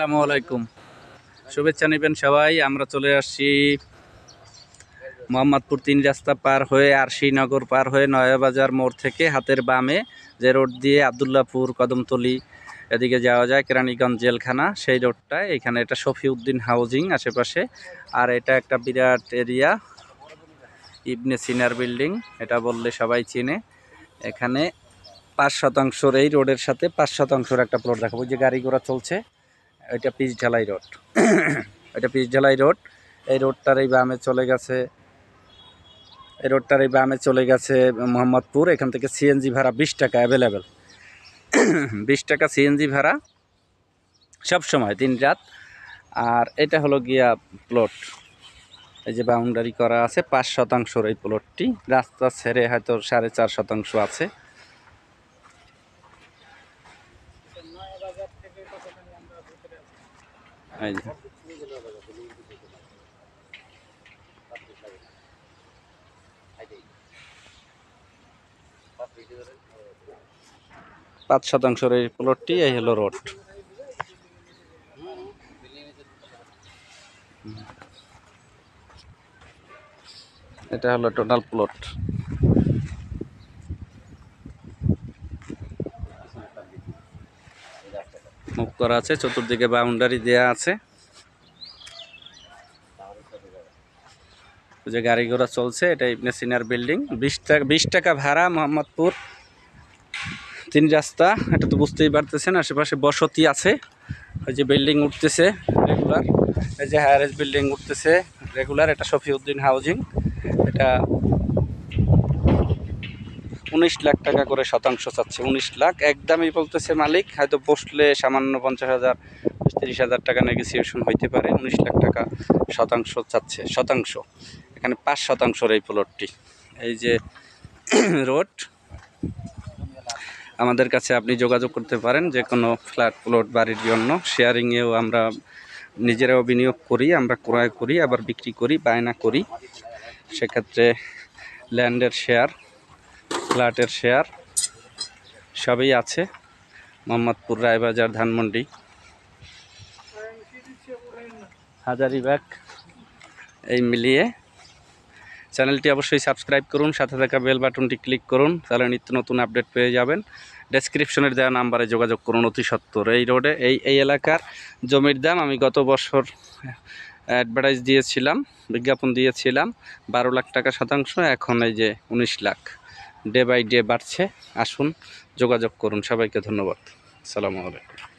আসসালামু আলাইকুম, শুভেচ্ছা নেবেন সবাই। আমরা চলে আসছি মোহাম্মদপুর ৩ রাস্তা পার হয়ে আরশিনগর পার হয়ে নয়াবাজার মোড় থেকে হাতের বামে যে রোড দিয়ে আবদুল্লাপুর, কদমতলী এদিকে যাওয়া যায়, কেরানীগঞ্জ জেলখানা, সেই রোডটায় এখানে এটা শফিউদ্দিন হাউজিং আশেপাশে। আর এটা একটা বিরাট এরিয়া, ইবনে সিনার বিল্ডিং, এটা বললে সবাই চিনে। এখানে ৫% এই রোডের সাথে ৫% একটা প্লট দেখাবো, যে গাড়ি ঘোড়া চলছে। এটা পিচ ঢালাই রোড, এটা পিচ ঢালাই রোড। এই রোডটার এই বামে চলে গেছে, এই রোডটার এই বামে চলে গেছে মোহাম্মদপুর। এখান থেকে সিএনজি ভাড়া 20 টাকা অ্যাভেলেবেল, 20 টাকা সিএনজি ভাড়া সব সময়, দিন রাত। আর এটা হলো গিয়া প্লট, এই যে বাউন্ডারি করা আছে ৫% এই প্লটটি। রাস্তা ছেড়ে হয়তো ৪.৫% আছে। এই যে ৫% এই প্লটটি, এই হলো রোড। এটা হলো টোটাল প্লট। মুভ করা আছে, চতুর্দিকে বাউন্ডারি দেয়া আছে, যে গাড়ি ঘোড়া চলছে। এটা ইবনে সিনার বিল্ডিং। 20 টাকা ভাড়া মোহাম্মদপুর ৩ রাস্তা। এটা তো বুঝতেই পারতেছেন, আশেপাশে বসতি আছে। ওই যে বিল্ডিং উঠতেছে রেগুলার, এই যে হায়ারেজ বিল্ডিং উঠতেছে রেগুলার। এটা শফিউদ্দিন হাউজিং। এটা 19 লাখ টাকা করে শতাংশ চাচ্ছে, 19 লাখ একদমই বলতেছে মালিক। হয়তো বসলে সামান্য 50,000 30,000 টাকা নেগোসিয়েশন হইতে পারে। 19 লাখ টাকা শতাংশ চাচ্ছে, শতাংশ। এখানে 5% এই প্লটটি। এই যে রোড, আমাদের কাছে আপনি যোগাযোগ করতে পারেন যে কোনো ফ্ল্যাট প্লট বাড়ির জন্য। শেয়ারিংয়েও আমরা নিজেরাও বিনিয়োগ করি, আমরা ক্রয় করি, আবার বিক্রি করি, বায়না করি। সেক্ষেত্রে ল্যান্ডের শেয়ার, ফ্ল্যাটের শেয়ার সবই আছে। মোহাম্মদপুর, রায়বাজার, ধানমন্ডি, হাজারিবাগ এই মিলিয়ে। চ্যানেলটি অবশ্যই সাবস্ক্রাইব করুন, সাথে থাকা বেল বাটনটি ক্লিক করুন, তাহলে নিত্য নতুন আপডেট পেয়ে যাবেন। ডেসক্রিপশনের দেওয়া নাম্বারে যোগাযোগ করুন অতি সত্বর। এই রোডে এই এলাকার জমির দাম আমি গত বছর অ্যাডভার্টাইজ দিয়েছিলাম, বিজ্ঞাপন দিয়েছিলাম 12 লাখ টাকা শতাংশ। এখন এই যে 19 লাখ, ডে বাই ডে বাড়ছে। আসুন যোগাযোগ করুন। সবাইকে ধন্যবাদ। আসসালামু আলাইকুম।